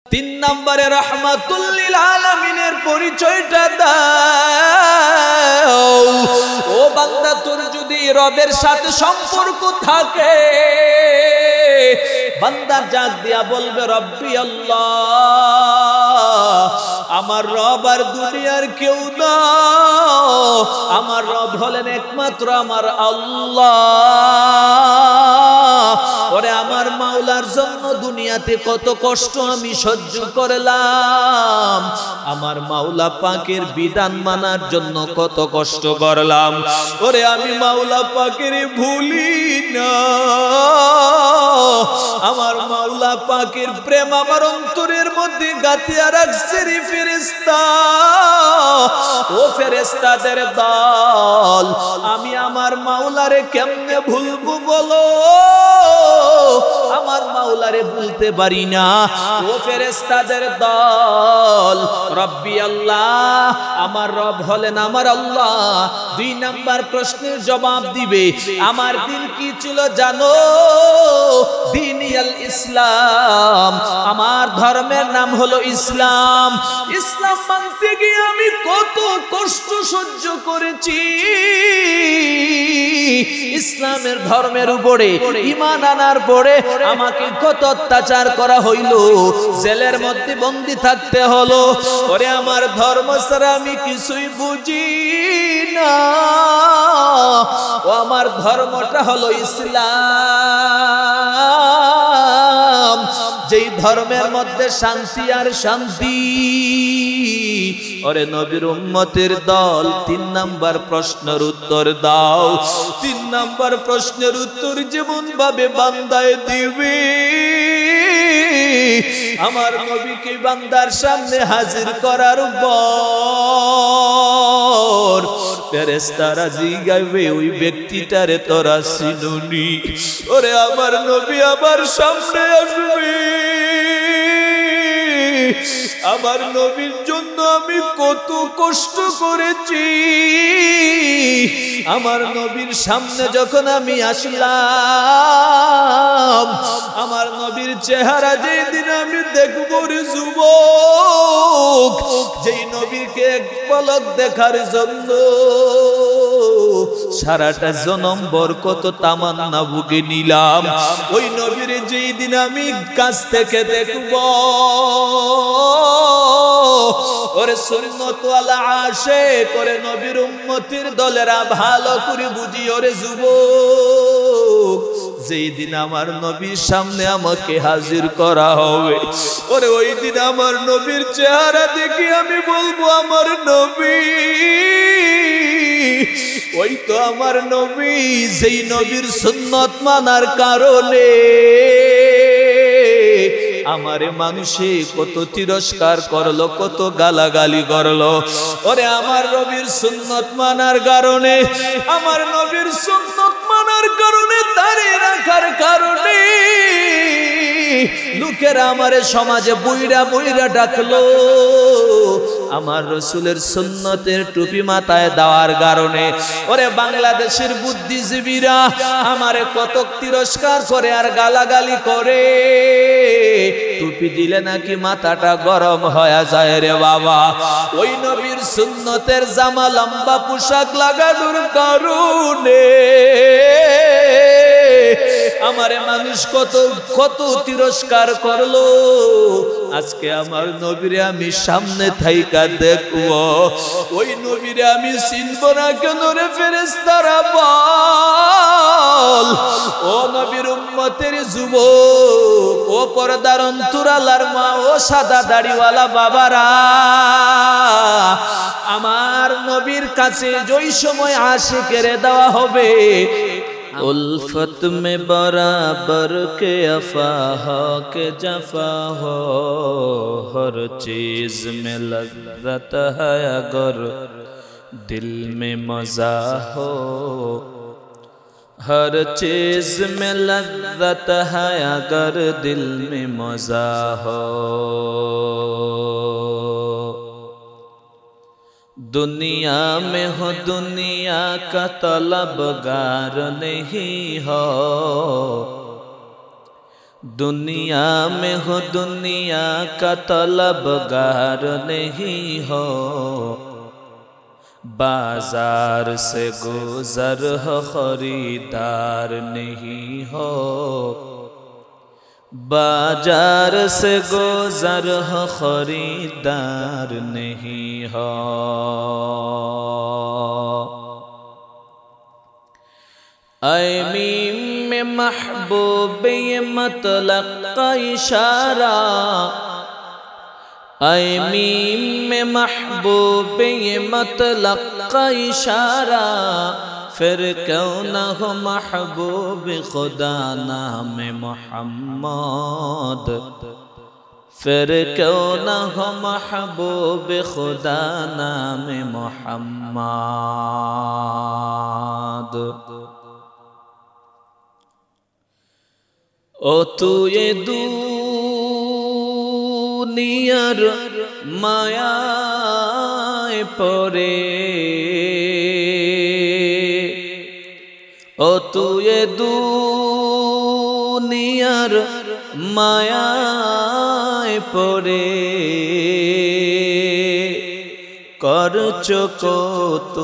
তিন নম্বরে রাহমাতুল লিল আলামিনের পরিচয়টা দাও। ও বান্দা, তোর যদি রবের সাথে সম্পর্ক থাকে, বান্দা ডাক দিয়া বলবে রব্বি আল্লাহ, আমার রব আর দুনিয়ার কেউ না, আমার রব হলেন একমাত্র আমার আল্লাহ। ওরে আমার মাওলার জন্য দুনিয়াতে কত কষ্ট আমি সহ্য করলাম, আমার মাওলা পাকের বিধান মানার জন্য কত কষ্ট করলাম। ওরে আমি মাওলা পাকের ভুলি না, আমার মাওলা পাকের প্রেম আমার অন্তরের মধ্যে গাঁথিয়া রাখছে রে ফেরেশতা। ও ফেরেশতাদের দল, আমি আমার মাওলারে কেমনে ভুলবো বলো? আমার মাওলারে ভুলতে পারি না। ও ফেরেশতাদের দল, রব্বি আল্লাহ, আমার রব হলেন আমার আল্লাহ। দুই নাম্বার প্রশ্নের জবাব দিবে, আমার দিন কি ছিল জানো? দিনিয়াল ইসলাম, আমার ধর্মের নাম হলো ইসলাম। ইসলাম মানতে গিয়ে আমি কত কষ্ট সহ্য করেছি, ইসলামের ধর্মের উপরে ঈমান আনার পরে আমাকে কত অত্যাচার করা হইল, জেলের মধ্যে বন্দী থাকতে হলো। ওরে আমার ধর্ম ছাড়া আমি কিছুই বুঝি না। ও আমার ধর্মটা হলো ইসলাম, যেই ধর্মের মধ্যে শান্তি আর শান্তি। ওরে নবীর উম্মতের দল, তিন নাম্বার প্রশ্নের উত্তর দাও। তিন নাম্বার প্রশ্নের উত্তর যেমন ভাবে বান্দায় দিবে, আমার নবীকে বান্দার সামনে হাজির করার পর ফেরেশতারা জিজ্ঞাসা, ওই ব্যক্তিটারে তোরা চিনুনি? ওরে আমার নবী আমার সামনে আসবে, আমার নবীর জন্য আমি কত কষ্ট করেছি। আমার নবীর সামনে যখন আমি আসলাম, আমার নবীর চেহারা যেদিন আমি দেখব রে যুবক, যেই নবীকে এক পলক দেখার জন্য সারাটা জনমভর কত তামান্না বুকে নিলাম, ওই নবীর যেই দিন আমি কাছ থেকে দেখব, ওরে সুন্নত ওয়ালা আশিক, ওরে নবীর উম্মতের দলেরা ভালো করে বুঝি ওরে যুবক, যেই দিন আমার নবীর সামনে আমাকে হাজির করা হবে, ওরে ওই দিন আমার নবীর চেহারা দেখে আমি বলবো আমার নবী, ওই তো আমার নবী, যেই নবীর সুন্নত মানার কারণে আমারে মানুষে কত তিরস্কার করলো, কত গালাগালি করলো। ওরে আমার নবীর সুন্নত মানার কারণে, আমার নবীর সুন্নত মানার কারণে, দাঁড়িয়ে রাখার কারণে লোকেরা আমারে সমাজে বইরা বইরা ডাকলো। আমার রসুলের সুন্নতের টুপি মাথায় দেওয়ার কারণে ওরে বাংলাদেশের বুদ্ধিজীবীরা আমারে কত তিরস্কার করে আর গালাগালি করে। টুপি দিলে নাকি মাথাটা গরম হয়ে যায় রে বাবা। ওই নবীর সুন্নতের জামা লম্বা পোশাক লাগানোর কারণে আমারে মানুষ কত কত তিরস্কার করলো। আজকে আমার নবীরে আমি সামনে থাইকা দেখবো, ওই নবীরে আমি চিনব না কেন রে ফেরেশতারা বল। ও নবীর উম্মতের যুবক, ও পর্দার অন্তরালার মা, ও সাদা দাড়িওয়ালা বাবারা, আমার নবীর কাছে যেই সময় আশিকের দেওয়া হবে, उल्फत में बराबर के अफा हो के जफा हो, हर चीज में लज्जत है अगर दिल में मजा हो, हर चीज में लज्जत है अगर दिल में मजा हो। दुनिया में हो दुनिया का तलबगार नहीं हो, दुनिया में हो दुनिया का तलबगार नहीं हो, बाजार से गुजर हो खरीदार नहीं हो, बाजार से गुजर हो खरीदार नहीं हो। ऐ मीम में महबूब ये मतलब का इशारा, ऐ मीम में महबूब ये मतलब का इशारा, फिर क्यों न हो महबूब खुदा नाम मोहम्मद, फिर क्यों न हो महबूब खुदा नाम मोहम्मद। ओ तू ये दुनियार मायाय परे, ओ तू ये दुनियार मायाय परे, करছো কত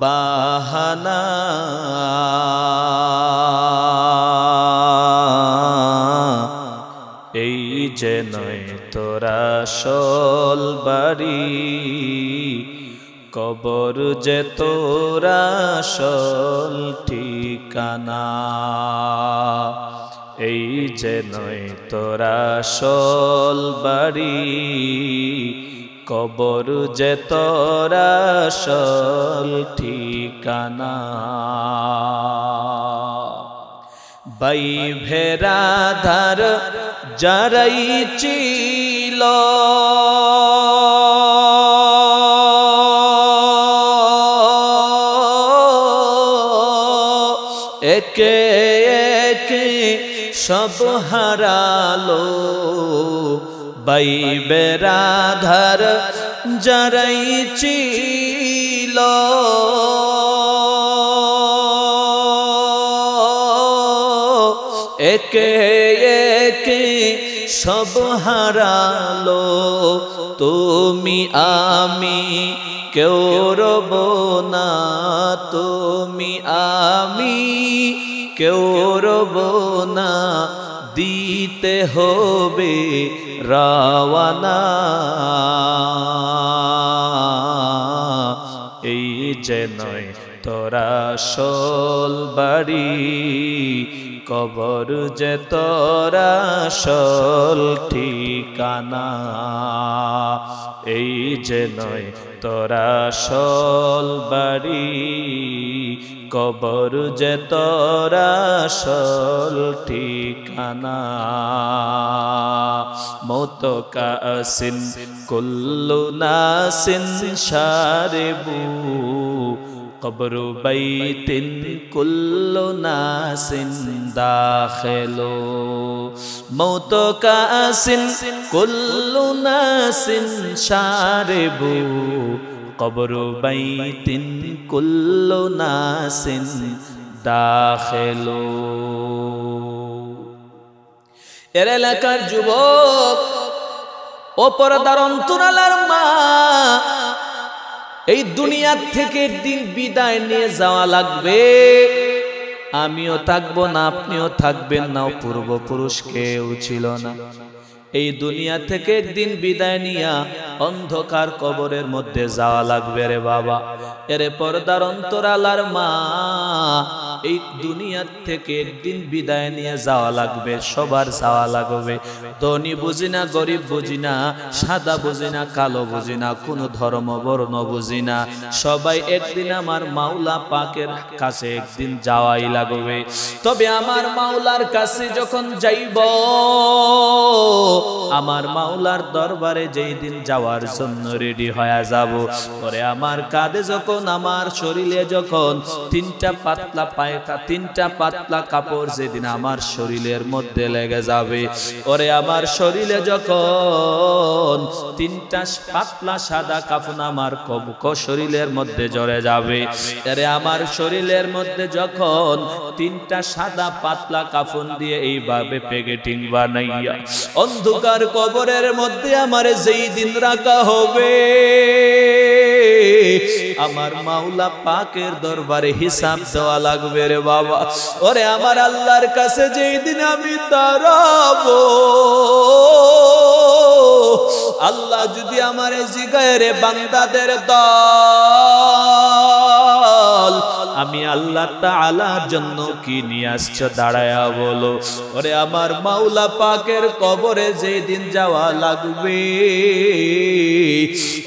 বাহানা, এই যে নয় তোরা আসল বাড়ি, কবর যে তোরা আসল ঠিকানা, এই যে নয় তোরা আসল বাড়ি, কবর যে তোরা আসল ঠিকানা। বাই ভেরাধার যারাই ছিল, একে একে সব হারালো, বাই বেরাধার যারাই ছিল, একে একে সব হারালো, তুমি আমি কেউ রব না, তুমি আমি কেউ রব না, দিতে হবে রাওয়ানা, এই যে নয় তোরা আসল বাড়ি, কবর যে তোরা আসল ঠিকানা, এই যে নয় তোরা আসল বাড়ি, কবর যে তোরা আসল ঠিকানা। মৌত কাসিন কুল্লু নাসিন শারিবু, কবর বাইতিন কুল্লু নাসিন দাখিলু, মৌত কাসিন কুল্লু নাসিন শারিবু, কবর বাইতিন কুল্লু নাসিন দাখিলু। এর এলাকার যুবক ও পর্দার অন্তরালার মা, এই দুনিয়া থেকে একদিন বিদায় নিয়ে যাওয়া লাগবে, আমিও থাকবো না, আপনিও থাকবেন না, পূর্বপুরুষ কেউ ছিল না। এই দুনিয়া থেকে একদিন বিদায় নিয়া অন্ধকার কবরের মধ্যে যাওয়া লাগবে রে বাবা। এরে পর্দার অন্তরালার মা, এই দুনিয়া থেকে একদিন বিদায় নিয়ে যাওয়া লাগবে, সবার যাওয়া লাগবে। ধনী বুঝি না, গরিব বুঝি না, সাদা বুঝি না, কালো বুঝি না, কোনো ধর্ম বর্ণ বুঝি না, সবাই একদিন আমার মাওলা পাকের কাছে একদিন যাওয়াই লাগবে। তবে আমার মাওলার কাছে যখন যাইব, আমার মাওলার দরবারে যেই দিন যাওয়ার জন্য রেডি হয়ে যাব, পরে আমার কাঁধে যখন, আমার শরীরে যখন তিনটা পাতলা পায় মাথায় তিনটা পাতলা কাপড় যেদিন আমার শরীরের মধ্যে লেগে যাবে, ওরে আমার শরীরে যখন তিনটা পাতলা সাদা কাফন আমার শরীরের মধ্যে জড়ে যাবে, আরে আমার শরীরের মধ্যে যখন তিনটা সাদা পাতলা কাফন দিয়ে এইভাবে প্যাকেটিং বানাইয়া অন্ধকার কবরের মধ্যে আমার যেই দিন রাখা হবে, আমার মাওলা পাকের দরবারে হিসাব দেওয়া লাগবে রে বাবা। ওরে আমার আল্লাহর কাছে যেই দিন আমি দাঁড়াবো, আল্লাহ যদি আমারে জিগায় রে বান্দাদের দল, আমি আল্লাহ তাআলার জন্য কি নিয়ে আসছো দাঁড়ায়া বলো। ওরে আমার মাওলা পাকের কবরে যেই দিন যাওয়া লাগবে,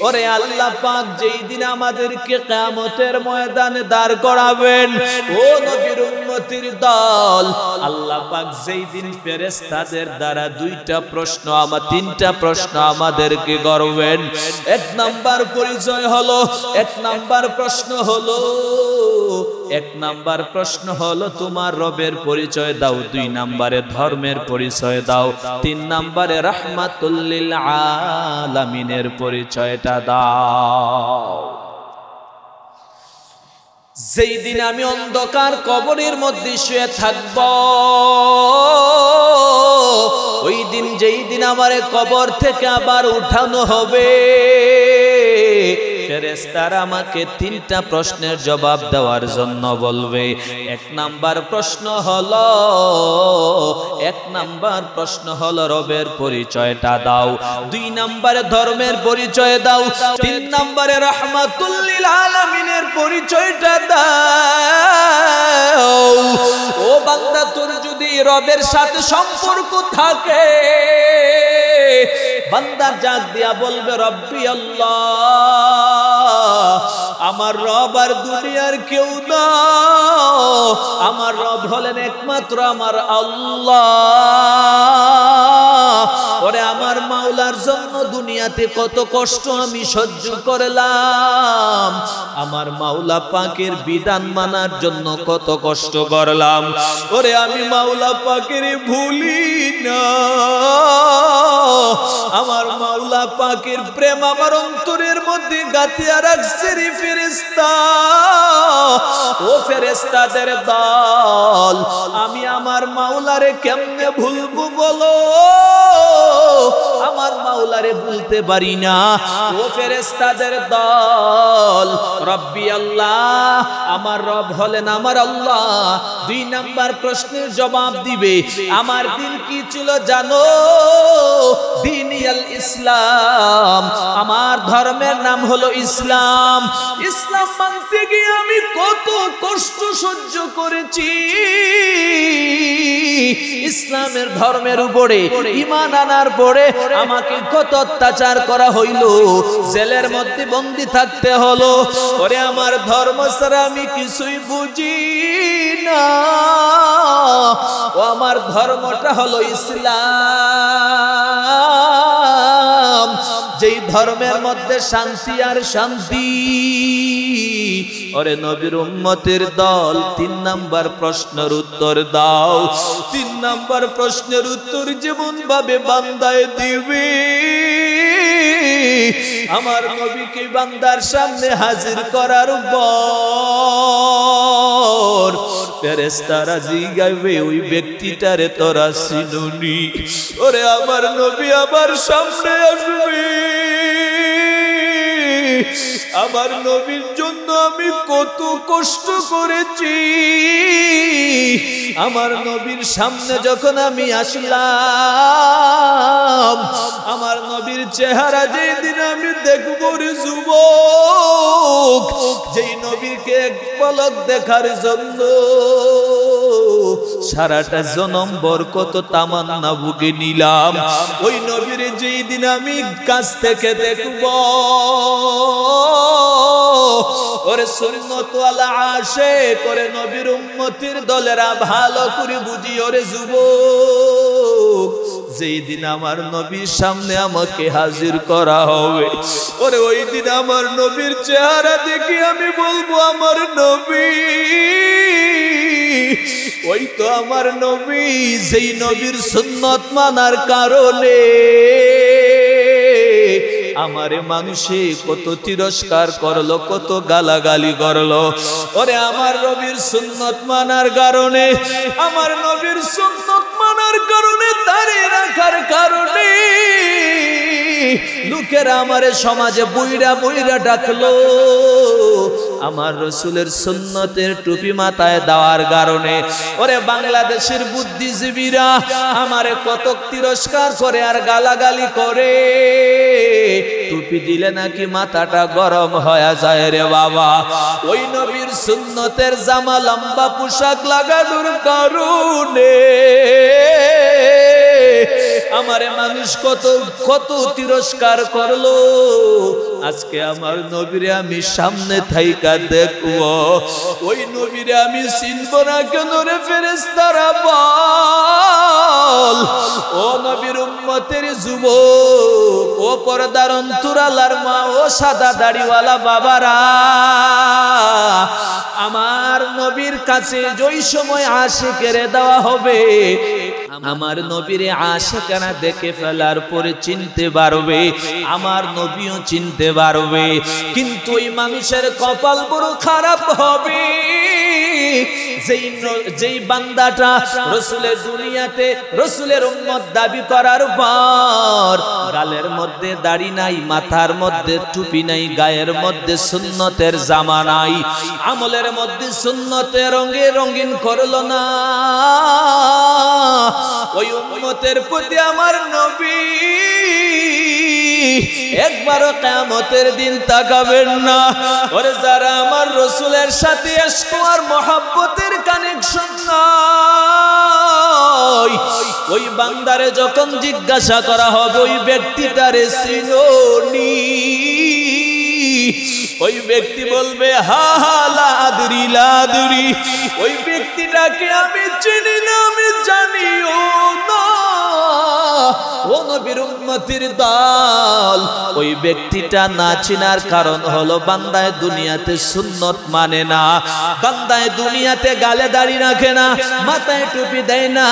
ওরে আল্লাহ পাক যেই দিন আমাদেরকে কিয়ামতের ময়দানে দাঁড় করাবেন, ও নবীর উম্মতির দল, আল্লাহ পাক যেই দিন ফেরেশতাদের দ্বারা তিনটা প্রশ্ন আমাদেরকে করবেন। এক নাম্বার পরিচয় হলো, এক নাম্বার প্রশ্ন হলো তোমার রবের পরিচয় দাও, 2 নম্বরে ধর্মের পরিচয় দাও, 3 নম্বরে রাহমাতুল লিল আলামিনের পরিচয়টা দাও। যেই দিন আমি অন্ধকার কবরের মধ্যে শুয়ে থাকব, ওই দিন যেই দিন আমারে কবর থেকে আবার উঠানো হবে, ফেরেশতারা আমাকে 3টা প্রশ্নের জবাব দেওয়ার জন্য বলবে। এক নাম্বার প্রশ্ন হলো রবের পরিচয়টা দাও, 2 নম্বরে ধর্মের পরিচয় দাও, 3 নম্বরে রাহমাতুল লিল আলামিনের পরিচয়টা দাও। ও বান্দা, তোর যদি রবের সাথে সম্পর্ক থাকে, বান্দা জাগ দিয়া বলবে রব্বি আল্লাহ, আমার রব আর দুনিয়ার কেউ না, আমার রব হলেন একমাত্র আমার আল্লাহ। ওরে আমার মাওলার জন্য দুনিয়াতে কত কষ্ট আমি সহ্য করলাম, আমার মাওলা পাকের বিধান মানার জন্য কত কষ্ট করলাম, ওরে আমি মাওলা পাকের ভুলি না। আমার মাওলা পাকের প্রেম আমার অন্তরের মধ্যে গাঁথিয়া রাখছে রে ফেরেশতা। ও ফেরেশতাদের দল, আমি আমার মাওলারে কেমনে ভুলবো বলো, আমার মাওলারে ভুলতে পারি না। ও ফেরেশতাদের দল, রব্বি আল্লাহ, আমার রব হলেন আমার আল্লাহ। 2 নাম্বার প্রশ্নের জবাব দিবে, আমার দিন কি ছিল জানো? দিনিয়াল ইসলাম, আমার ধর্মের নাম হলো ইসলাম। ইসলাম মানতে গিয়ে আমি কত কষ্ট সহ্য করেছি, ইসলামের ধর্মের উপরে ঈমান আনার পরে আমাকে কত অত্যাচার করা হইল, জেলের মধ্যে বন্দী থাকতে হলো। ওরে আমার ধর্ম ছাড়া আমি কিছুই বুঝি না, ও আমার ধর্মটা হলো ইসলাম, যেই ধর্মের মধ্যে শান্তি আর শান্তি। ওরে নবীর উম্মতের দল, 3 নাম্বার প্রশ্নের উত্তর দাও। 3 নাম্বার প্রশ্নের উত্তর যেমন ভাবে বান্দায় দিবে, আমার নবীকে বান্দার সামনে হাজির করার পর ফেরেশতারা জিগাবে, ওই ব্যক্তিটারে তোরা চিনুনি? ওরে আমার নবী আমার সামনে আসবে, আমার নবীর জন্য আমি কত কষ্ট করেছি, আমার নবীর সামনে যখন আমি আসলাম, আমার নবীর চেহারা যেদিন আমি দেখব রে যুবক, যেই নবীকে এক পলক দেখার জন্য সারাটা জনম ভর কত তামান্না বুকে নিলাম, ওই নবীর যেই দিন আমি কাছ থেকে দেখব, ওরে সুন্নত ওয়ালা আশিক, ওরে নবীর উম্মতির দলেরা ভালো করে বুঝি, ওরে যুবক, যেই দিন আমার নবীর সামনে আমাকে হাজির করা হবে, ওরে ওই দিন আমার নবীর চেহারা দেখি আমি বলবো, আমার নবী ওই তো আমার নবী, যেই নবীর সুন্নত মানার কারণে আমারে মানুষে কত তিরস্কার করলো, কত গালাগালি করলো। ওরে আমার নবীর সুন্নত মানার কারণে, আমার নবীর সুন্নত মানার কারণে, দাঁড়িয়ে রাখার কারণে লোকেরা আমারে সমাজে বুইড়া বুইড়া ডাকলো। আমার রসুলের সুন্নতের টুপি মাথায় দেওয়ার কারণে ওরে বাংলাদেশের বুদ্ধিজীবীরা আমারে কত তিরস্কার করে আর গালাগালি করে। টুপি দিলে নাকি মাথাটা গরম হয়ে যায় রে বাবা। ওই নবীর সুন্নতের জামা লম্বা পোশাক লাগানোর কারণে আমারে মানুষ কত কত তিরস্কার করলো। আজকে আমার নবীরে আমি সামনে থাইকা দেখবো, ওই নবীরে আমি চিনব না কেন রে ফেরেশতারা বল। ও নবীর উম্মতের যুবক, ও পর্দার অন্তরালার মা, ও সাদা দাড়িওয়ালা বাবারা, আমার নবীর কাছে যেই সময় আশিকের দেওয়া হবে, আমার নবীরে আশিকানা দেখে ফেলার পরে চিনতে পারবে, আমার নবীও চিনতে পারবে। কিন্তু ওই মানুষের কপাল বড় খারাপ হবে যেই বান্দাটা রসুলের দুনিয়াতে রসুলের উম্মত দাবি করার পর গালের মধ্যে দাড়ি নাই, মাথার মধ্যে টুপি নাই, গায়ের মধ্যে সুন্নতের জামা নাই, আমলের মধ্যে সুন্নতে রঙে রঙিন করলো না। ওই উম্মতের প্রতি আমার নবী একবারও কিয়ামতের দিন তাকাবেন না। ওরে যারা আমার রসুলের সাথে ইশক আর মহব্বতের কানেকশন নাই, ওই বান্দারে যখন জিজ্ঞাসা করা হবে ওই ব্যক্তিটারে চিনোনি, ওই ব্যক্তি বলবে হা হা লাদরি লাদরি, ওই ব্যক্তিটাকে আমি চিনি না, আমি জানিও না। ও নবীর উম্মতের দল, ওই ব্যক্তিটা না চিনার কারণ হলো বান্দায় দুনিয়াতে সুন্নত মানে না, বান্দায় দুনিয়াতে গালে দাড়ি রাখে না, মাথায় টুপি দেয় না,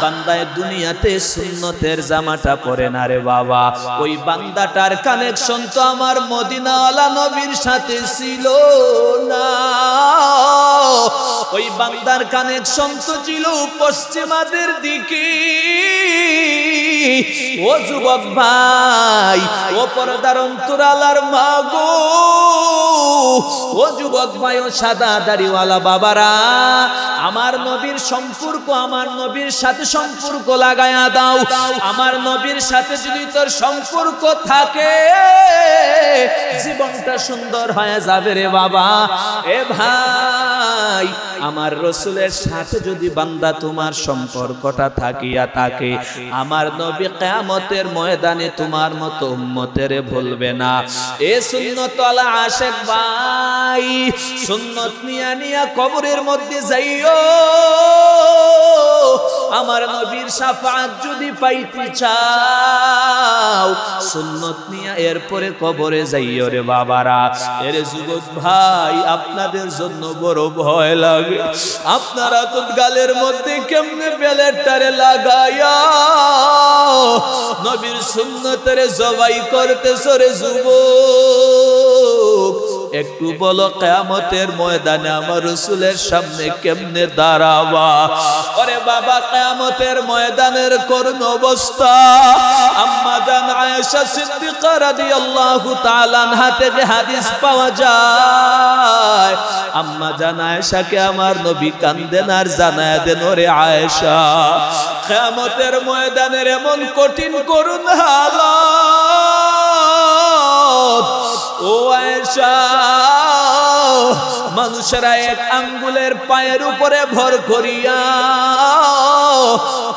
বান্দায় দুনিয়াতে সুন্নতের জামাটা পরে না রে বাবা। ওই বান্দাটার কানেকশন তো আমার মদিনাওয়ালা নবীর সাথে ছিল না, ওই বান্দার কানেকশন তো ছিল পশ্চিমাদের দিকে। ও যুবক ভাই, ও পর্দার অন্তরালার মা গো, ও যুবক ভাই, ও সাদা দাড়িওয়ালা বাবারা, আমার নবীর সম্পর্ক, আমার নবীর সাথে সম্পর্ক লাগায়া দাও। আমার নবীর সাথে যদি তোর সম্পর্ক থাকে জীবনটা সুন্দর হয়ে যাবে রে বাবা। এ ভাই, আমার রসুলের সাথে যদি বান্দা তোমার সম্পর্কটা থাকিয়া থাকে, আমার নবী কিয়ামতের ময়দানে তোমার মতো উম্মতের ভুলবে না। এ সুন্নতওয়ালা আশিক ভাই, সুন্নত নিয়া নিয়া কবরের মধ্যে যাইও। আমার নবীর শাফাআত যদি পাইতে চাও, সুন্নত নিয়া এরপরে কবরে যাইও রে বাবারা। এর যুবক ভাই, আপনাদের জন্য বড় ভয় লাগে। আপনারা তো গালের মধ্যে কেমনে বেলেটটারে লাগায়া নবীর সুন্নতের জবাই করতেছো রে যুবক। একটু বলো, কিয়ামতের ময়দানে আমার রাসূলের সামনে কেমনে দাঁড়াবা? ওরে বাবা, কিয়ামতের ময়দানের করুণ অবস্থা। আম্মা জান আয়েশা সিদ্দিকা রাদিয়াল্লাহু তাআলা আনহা থেকে হাদিস পাওয়া যায়। আম্মা জান আয়েশাকে আমার নবী কান্দেন আর জানায় দেন, ওরে আয়েশা, কিয়ামতের ময়দানের এমন কঠিন করুণ হালাত, ও আয়েশা, মানুষেরা এক আঙ্গুলের পায়ের উপরে ভর করিয়া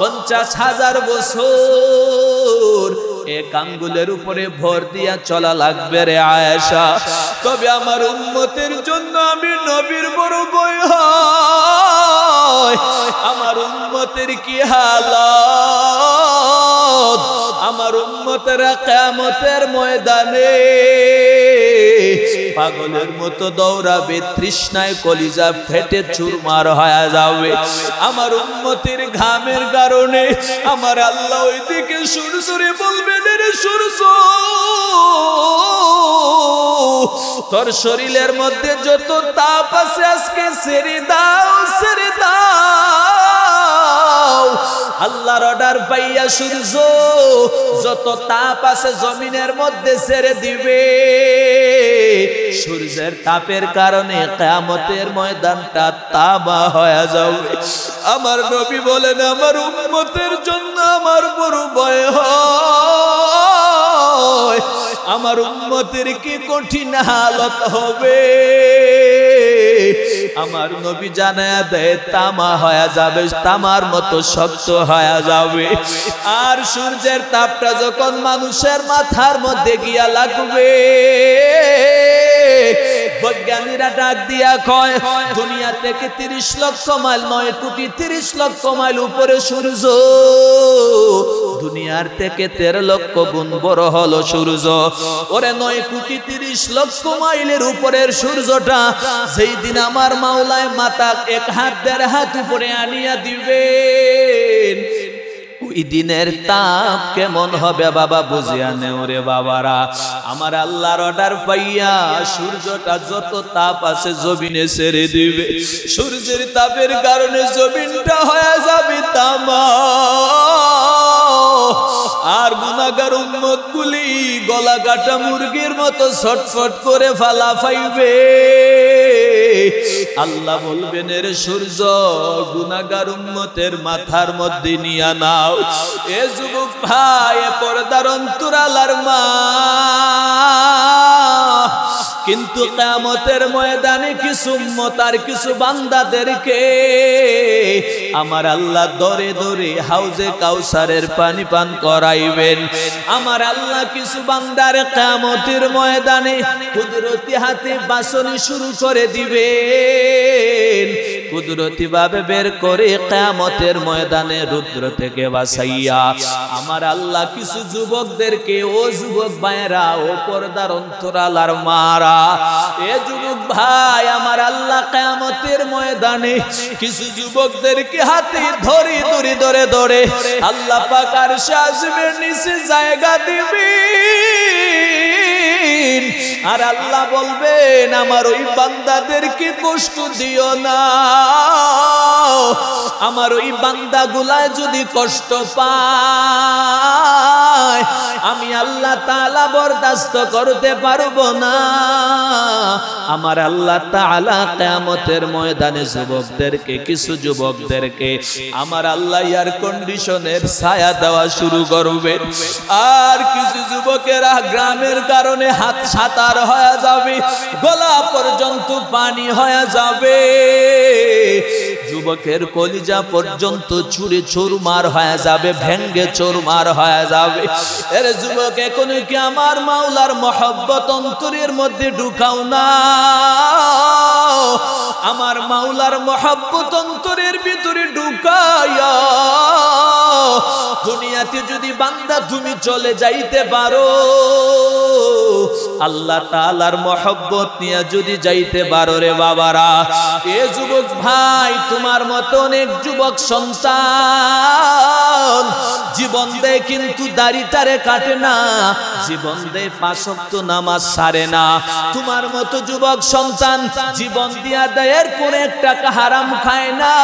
50,000 বছর এক আঙ্গুলের উপরে ভর দিয়া চলা লাগবে রে আয়েশা। তবে আমার উম্মতের জন্য আমি নবীর বড় ভয় হয়। আমার উম্মতের কি হালাত, আমার উম্মতেরা কিয়ামতের ময়দানে পাগলের মতো দৌড়াবে, তৃষ্ণায় কলিজা ফেটে চুরমার হয়ে যাবে। আমার উম্মতের ঘামের কারণে আমার আল্লাহ ওইদিকে সুরসুরে বলবেন, রে সূর্য, তোর শরীরের মধ্যে যত তাপ আছে আজকে ছেড়ে দাও, ছেড়ে দাও। আল্লাহর অর্ডার পাইয়া সূর্য যত তাপ আছে জমিনের মধ্যে ছেড়ে দিবে। সূর্যের তাপের কারণে কিয়ামতের ময়দানটা তামা হয়ে যাবে। আমার নবী বলেন, আমার উম্মতের জন্য আমার বড় ভয় হয়, আমার উম্মতের কি কঠিন হালত হবে। আমার নবী জানায়া দেয়, তামা হয়ে যাবে, তামার মতো শক্ত হয়ে যাবে। আর সূর্যের তাপটা যখন মানুষের মাথার মধ্যে গিয়া লাগবে, বৈজ্ঞানিকরা ডাক দিয়া কয়, দুনিয়া থেকে 30 লক্ষ মাইল, 9 কোটি 30 লক্ষ মাইল উপরে সূর্য, দুনিয়ার থেকে 13 লক্ষ গুণ বড় হলো সূর্য। ওরে 9 কোটি 30 লক্ষ মাইলের উপরের সূর্যটা যেই দিন আমার মাওলায় মাথা 1 হাত 1.5 হাত উপরে আনিয়া দিবেন, ওই দিনের তাপ কেমন হবে বাবা বুঝিয়া নেও রে বাবারা। আমার আল্লাহর অর্ডার পাইয়া সূর্যটা যত তাপ আছে জমিনে ছেড়ে দিবে। সূর্যের তাপের কারণে জমিনটা হয়ে যাবে তামা। আর গুনাহগার উম্মত গুলি গলা কাটা মুরগির মতো ছটফট করে ফালা পাইবে। আল্লাহ বলবেন, রে সূর্য, গুনাহগার উম্মতের মাথার মধ্যে নিয়া নাও। এ যুবক ভাই, পর্দার অন্তরালার মা, কিন্তু কিয়ামতের ময়দানে কিছু উম্মত আর কিছু বান্দাদেরকে আমার আল্লাহ দরে দরে হাউজে কাউসারের পানি পান করাইবেন। আমার আল্লাহ কিছু বান্দার কিয়ামতের ময়দানে কুদরতি হাতে বাছনি শুরু করে দিবেন। কুদরতি ভাবে বের করে কিয়ামতের ময়দানে রুদ্র থেকে বাঁচাইয়া আমার আল্লাহ কিছু যুবকদেরকে, ও যুবক ভাইরা, ও পর্দার অন্তরালার মারা, এ যুবক ভাই, আমার আল্লাহ কিয়ামতের ময়দানে কিছু যুবকদেরকে হাতে ধরে ধরে ধরে ধরে আল্লাহ পাক আরশে আজিমের নিচে জায়গা দিবেন। আর আল্লাহ বলবেন, আমার ওই বান্দাদেরকে কষ্ট দিও না। আমার ওই বান্দাগুলা যদি কষ্ট পায়, আমি আল্লাহ তাআলা বরদাস্ত করতে পারবো না। আমার আল্লাহ তাআলা কিয়ামতের ময়দানে যুবকদেরকে, কিছু যুবকদেরকে আমার আল্লাহ এয়ার কন্ডিশনের ছায়া দেওয়া শুরু করবেন। আর কিছু যুবকেরা গ্রামের কারণে হাত সাঁতার হয়ে যাবে, গলা পর্যন্ত পানি হয়ে যাবে, যুবকের কলিজা পর্যন্ত ছুঁড়ে চুরমার হয়ে যাবে, ভেঙ্গে চুরমার হয়ে যাবে। এর যুবক, এখন কি আমার মাওলার মহব্বত অন্তরের মধ্যে ঢুকাও না? আমার মাওলার মহব্বত অন্তরের ভিতরে ঢুকাইয়া দুনিয়াতে যদি বান্দা তুমি চলে যাইতে পারো, আল্লাহ তাআলার মহব্বত নিয়ে যদি যাইতে পারো রে বাবারা, এ যুবক ভাই, তোমার মতো অনেক যুবক সন্তান জীবন দেয় কিন্তু দাড়িটারে কাটে না, জীবন দেয় 5 ওয়াক্ত নামাজ ছাড়ে না। তোমার মতো যুবক সন্তান জীবন দিয়া দেয়, এরপরে 1 টাকা হারাম খায় না,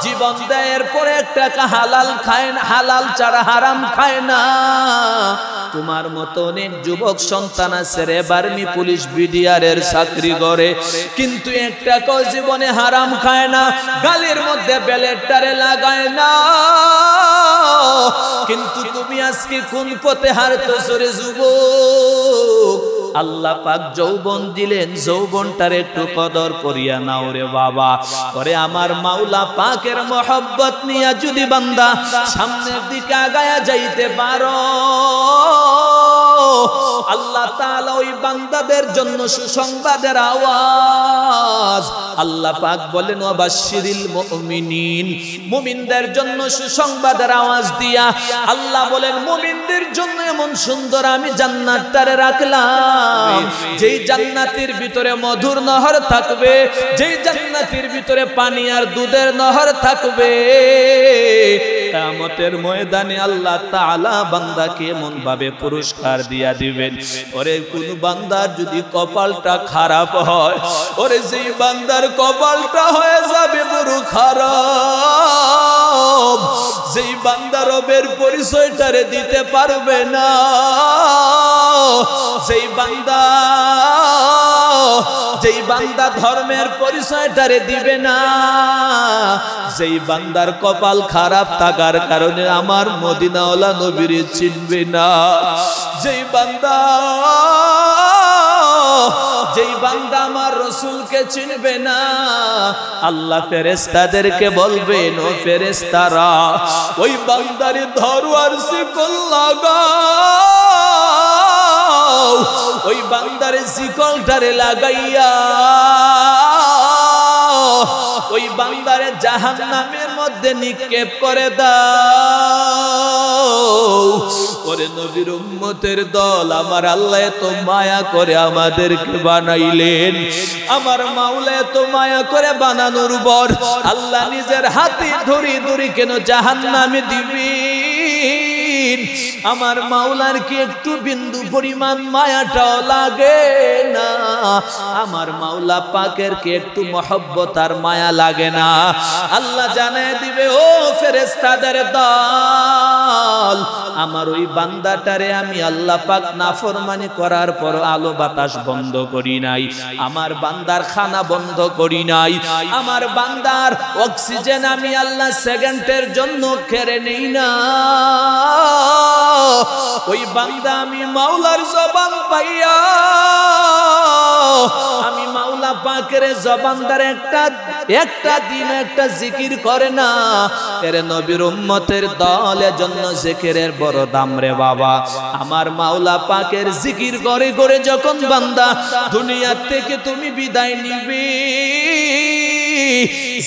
জীবন দেয় এরপরে 1 টাকা হালাল খায় না, হালাল ছাড়া হারাম খায় না। তোমার মতো অনেক যুবক সন্তান আছে রে, বার্মি পুলিশ বিডিআরের চাকরি করে, কিন্তু 1 টাকাও জীবনে হারাম খায় না, গালের মধ্যে বেলেটটারে লাগায় না। কিন্তু তুমি আজকে কোন পথে হারতেছো রে যুবক? আল্লাহ পাক যৌবন দিলেন, যৌবনটার একটু কদর করিয়া নাও রে বাবা। করে আমার মাওলা পাকের মহব্বত নিয়ে যদি বান্দা সামনের দিকে আগায়া যাইতে পারো, আল্লাহ তাআলা ওই বান্দাদের জন্য সুসংবাদের আওয়াজ আল্লাহ পাক বলেন ওয়াবাশশিরিল মুমিনিন, মুমিনদের জন্য সুসংবাদের আওয়াজ দিয়া আল্লাহ বলেন মুমিনদের জন্য এমন সুন্দর আমি জান্নাতটারে রাখলাম, যেই জান্নাতের ভিতরে মধুর নহর থাকবে, যেই জান্নাতের ভিতরে পানি আর দুধের নহর থাকবে। কিয়ামতের ময়দানে আল্লাহ তাআলা বান্দাকে এমন ভাবে পুরস্কার দিয়া দিবেন, ওরে কোন বান্দার যদি কপালটা খারাপ হয়, ওরে যেই বান্দার কপালটা হয়ে যাবে বড় খারাপ, যেই বান্দা রবের পরিচয়টারে দিতে পারবে না, যেই বান্দা ধর্মের পরিচয়টারে দিবে না, যেই বান্দার কপাল খারাপ থাকার কারণে আমার মদিনাওয়ালা নবীরে চিনবে না, যেই বান্দা আমার রসুলকে চিনবে না, আল্লাহ ফেরেশতাদেরকে বলবেন ও ফেরেশতারা ওই বান্দারে ধরো আর শিকল লাগাও, ওই বান্দারে শিকলটারে লাগাইয়া ওই বান্দারে জাহান্নামের মধ্যে নিক্ষেপ করে দাও। ওরে নবীর উম্মতের দল, আমার আল্লাহ এত মায়া করে আমাদেরকে বানাইলেন, আমার মাওলা এত মায়া করে বানানোর পর আল্লাহ নিজের হাতে ধরি ধরি কেন জাহান্নামে দিবেন? আমার মাওলার কি একটু বিন্দু পরিমাণ মায়াটাও লাগে না? আমার মাওলা পাকের কি একটু মহব্বত আর মায়া লাগে না? আল্লাহ জানায় দিবে ও ফেরেশতাদের দল, আমার ওই বান্দাটারে আমি আল্লাহ পাক নাফরমানি করার পর আলো বাতাস বন্ধ করি নাই, আমার বান্দার খানা বন্ধ করি নাই, আমার বান্দার অক্সিজেন আমি আল্লাহ সেকেন্ডের জন্য কেড়ে নেই না। ওই বান্দা আমি মাওলার জবান পাইয়া, আমি মাওলা পাকের জবানদার একটা দিন একটা জিকির করে না। এর নবীর উম্মতের দলের জন্য জিকিরের বড় দাম রে বাবা। আমার মাওলা পাকের জিকির করে করে যখন বান্দা দুনিয়া থেকে তুমি বিদায় নিবে,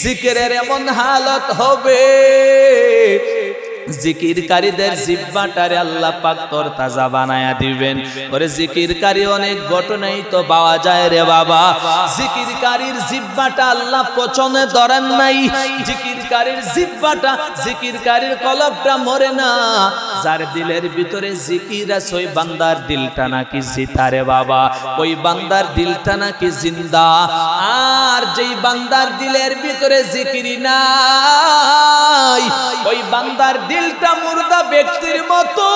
জিকিরের এমন হালত হবে, জিকিরকারীদের জিহ্বাটারে আল্লাহ পাক তরতাজা বানায়া দিবেন। ওরে জিকিরকারী অনেক ঘটনাই তো পাওয়া যায় রে বাবা। জিকিরকারীর জিহ্বাটা আল্লাহ পচনে ধরেন নাই, জিকিরকারীর জিহ্বাটা, জিকিরকারীর কলবটা মরে না। যার দিলের ভিতরে জিকির আছে ওই বান্দার দিলটা নাকি জিতা রে বাবা, ওই বান্দার দিলটা নাকি জিন্দা। আর যেই বান্দার দিলের ভিতরে জিকির নাই, ওই বান্দার দিলটা মুর্দা ব্যক্তির মতো।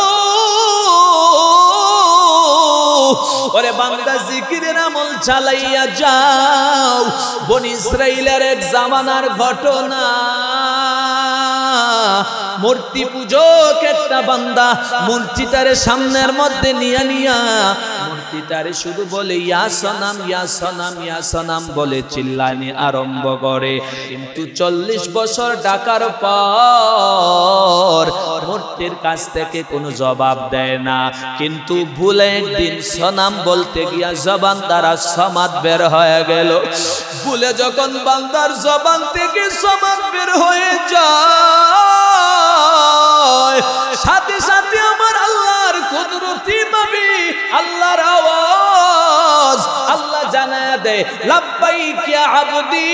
ওরে বান্দা জিকিরের আমল চালাইয়া যাও। বনি ইসরাইলের এক জামানার ঘটনা, মূর্তি পূজক একটা বান্দা মূর্তিটারে সামনের মধ্যে নিয়া মূর্তিটারে শুধু বলে ইয়া সনাম ইয়া সনাম ইয়া সনাম বলে চিল্লানি আরম্ভ করে। কিন্তু 40 বছর ডাকার পর মূর্তির কাছ থেকে কোনো জবাব দেয় না। কিন্তু ভুলে একদিন সনাম বলতে গিয়া জবান দ্বারা সমাদ বের হয়ে গেল। ভুলে যখন বান্দার জবান থেকে সমাদ বের হয়ে যায়, সাথে সাথে আমার আল্লাহর কুদরতি ভাবে আল্লাহর আওয়াজ আল্লাহ জানায়া দেয়, লাব্বাইক ইয়া আবদি।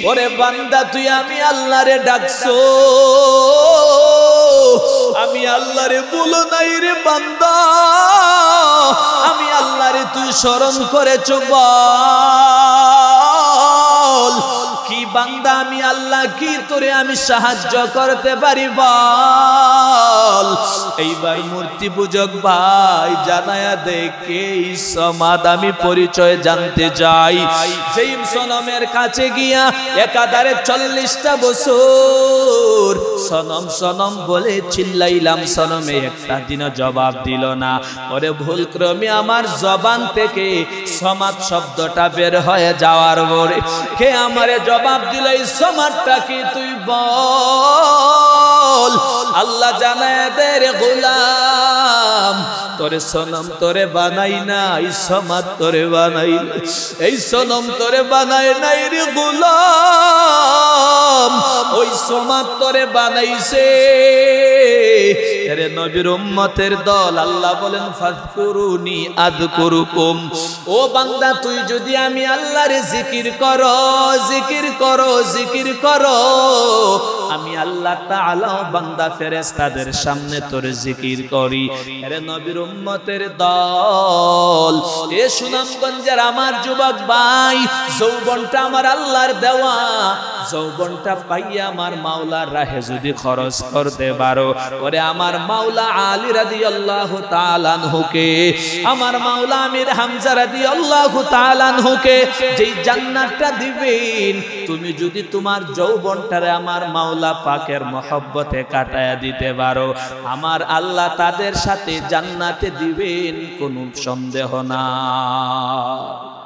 ওরে বান্দা তুই আমি আল্লাহরে ডাকছো, আমি আল্লাহরে বলো নাই রে বান্দা, আমি আল্লাহরে তুই স্মরণ করেছ বল। কি বান্দা আমি আল্লাহ কি তোরে আমি সাহায্য করতে পারি বল। এইবার মূর্তি পূজক ভাই জানায়া দেখে সমাদ আমি পরিচয় জানতে যাই। যেই সনমের কাছে গিয়া একাধারে 40টা বছর সনম সনম বলে চিল্লাইলাম, সনমে একটা দিনও জবাব দিল না। ওরে ভুল ক্রমে আমার জবান থেকে সমাদ শব্দটা বের হয়ে যাওয়ার পরে কে আমারে জবাব দিল, এই সমাদটা কি তুই বল। দল আল্লাহ জানায় দে রে গোলাম তোরে সনম তোরে বানাই নাই সমাদ তোরে বানাই এই সনম তোরে বানাই নাই রে গোলাম ওই সমাদ তোরে বানাইছে এরে নবীর উম্মতের দল আল্লাহ বলেন ফাযকুরুনি আযকুরুকুম ও বান্দা তুই যদি আমি আল্লাহর জিকির করো জিকির করো জিকির করো আমি আল্লাহ তাআলা বান্দা ফেরেশতাদের সামনে তোর জিকির করি এরে নবীর উম্মতের দল এ সুনামগঞ্জের আমার যুবক ভাই যৌবনটা আমার আল্লাহর দেওয়া যৌবনটা পাইয়া আমার মাওলার রাহে যদি খরচ করতে পারো ওরে আমার মাওলা আলী রাদিয়াল্লাহু তাআলা আনহুকে আমার মাওলা আমির হামজা রাদিয়াল্লাহু তাআলা আনহুকে যেই জান্নাতটা দিবেন তুমি যদি তোমার যৌবনটারে আমার মাওলা পাকের মহব্বতে কাটায়া দিতে পারো আমার আল্লাহ তাদের সাথে জান্নাতে দিবেন কোনো সন্দেহ না।